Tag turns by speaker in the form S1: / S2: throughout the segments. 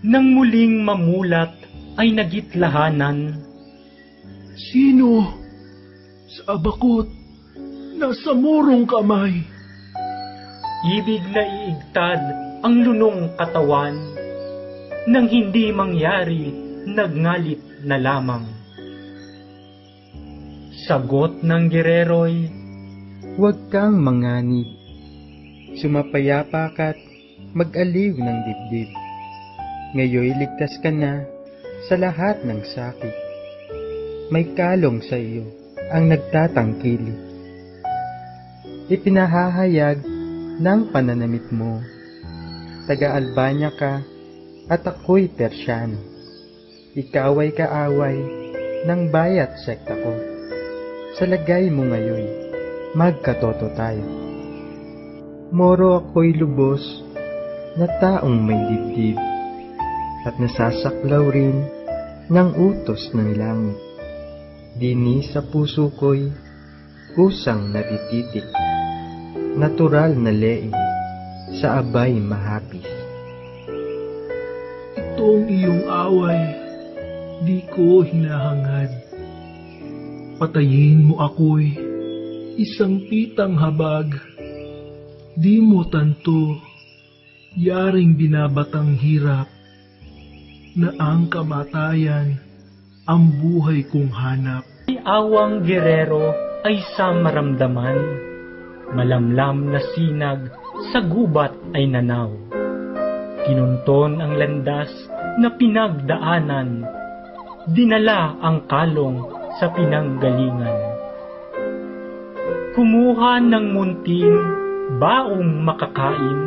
S1: Nang muling mamulat ay nagitlahanan.
S2: Sino? Sa abakot, nasa murong kamay.
S1: Ibig na iigtad ang lunong katawan. Nang hindi mangyari, nagngalit na lamang. Sagot ng gerero'y,
S3: huwag kang manganib. Sumapayapa ka't mag-aliw ng dibdib. Ngayoy ligtas ka na sa lahat ng sakit. May kalong sa iyo ang nagtatangkili. Ipinahahayag ng pananamit mo. Taga-Albania ka at ako'y Persyano. Ikaw ay kaaway ng bayat sekta ko. Sa lagay mo ngayon, magkatoto tayo. Moro ako'y lubos na taong may dibdib at nasasaklaw rin ng utos ng langit. Dini sa puso ko'y kusang natititik, natural na leeg sa abay mahapis.
S2: Itong iyong away, di ko hinahangad. Patayin mo ako'y isang pitang habag. Di mo tanto, yaring binabatang hirap, na ang kamatayan ang buhay kong hanap.
S1: si awang gerero ay sa maramdaman. Malamlam na sinag sa gubat ay nanaw. Kinunton ang landas na pinagdaanan. Dinala ang kalong sa pinanggalingan. Kumuha ng munting baong makakain.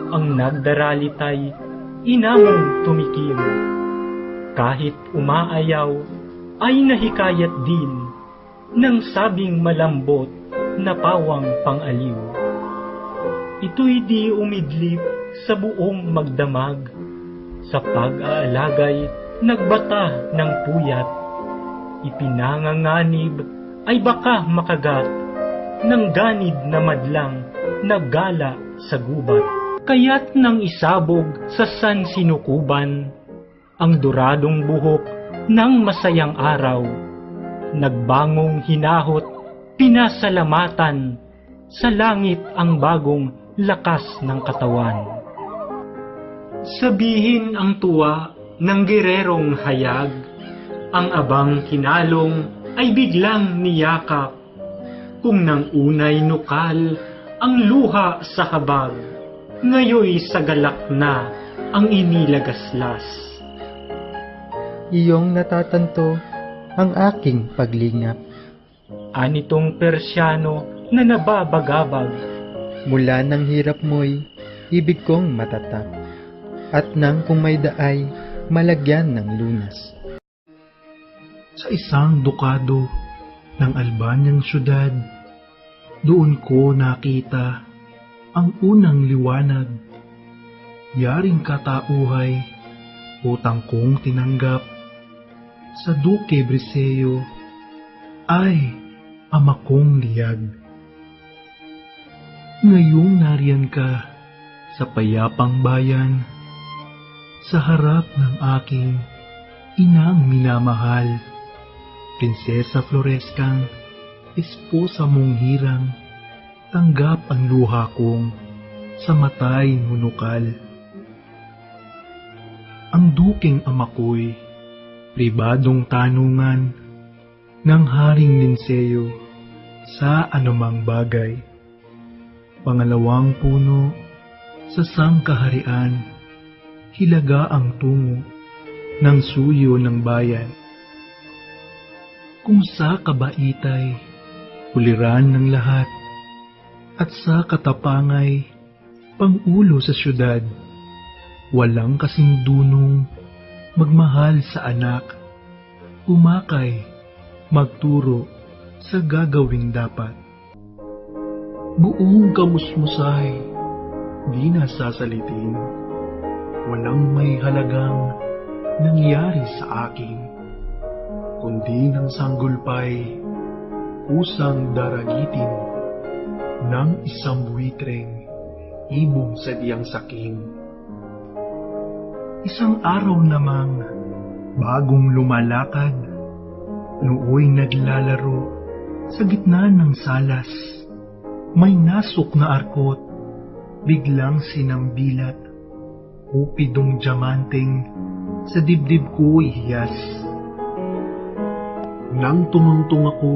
S1: Ang nagdaralitay inamong tumikim. Kahit umaayaw ay nahikayat din ng sabing malambot na pawang pang-aliw. Ito'y di umidlip sa buong magdamag. Sa pag-aalagay nagbata ng puyat. Ipinanganganib ay baka makagat ng ganid na madlang naggala sa gubat. Kaya't nang isabog sa sansinukuban ang duradong buhok ng masayang araw, nagbangong hinahot, pinasalamatan sa langit ang bagong lakas ng katawan. Sabihin ang tuwa ng gererong hayag, ang abang kinalong ay biglang niyakap, kung nang unay nukal ang luha sa habag, ngayoy sa galak na ang inilagaslas.
S3: Iyong natatanto ang aking paglingap.
S1: Anitong Persyano na nababagabag,
S3: Mula ng hirap mo'y ibig kong matatap, at nang kung may daay, malagyan ng lunas.
S2: Sa isang dukado ng Albanyang syudad, doon ko nakita ang unang liwanag. Yaring katauhay, utang kong tinanggap sa Duque Briseyo, ay ama kong liyag. Ngayong nariyan ka sa payapang bayan, sa harap ng aking inang minamahal, Prinsesa Floreskang, esposa mong hirang, tanggap ang luha kong sa matay ngunukal. Ang duking ama ko'y pribadong tanungan ng Haring Linseyo sa anumang bagay. Pangalawang puno sa sangkaharian, hilaga ang tungo ng suyo ng bayan. Kung sa kabaitay, uliran ng lahat, at sa katapangay, pangulo sa syudad, walang kasing dunong magmahal sa anak, umakay, magturo sa gagawing dapat. Buong kamusmusay, di nasasalitin, walang may halagang nangyari sa akin, kundi ng sanggulpay, kusang daragitin ng isang buitreng ibong sadyang sakim. Isang araw namang bagong lumalakad, nooy naglalaro sa gitna ng salas. May nasok na arkot, biglang sinambilat, upidong diamanteng sa dibdib ko ihiyas. Nang tumungtong ako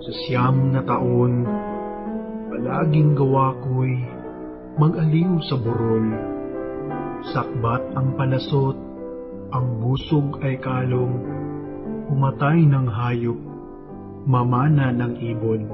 S2: sa 9 na taon, palaging gawa ko'y mag-aliw sa burol. Sakbat ang palasot, ang busog ay kalong, pumatay ng hayop, mamana ng ibon.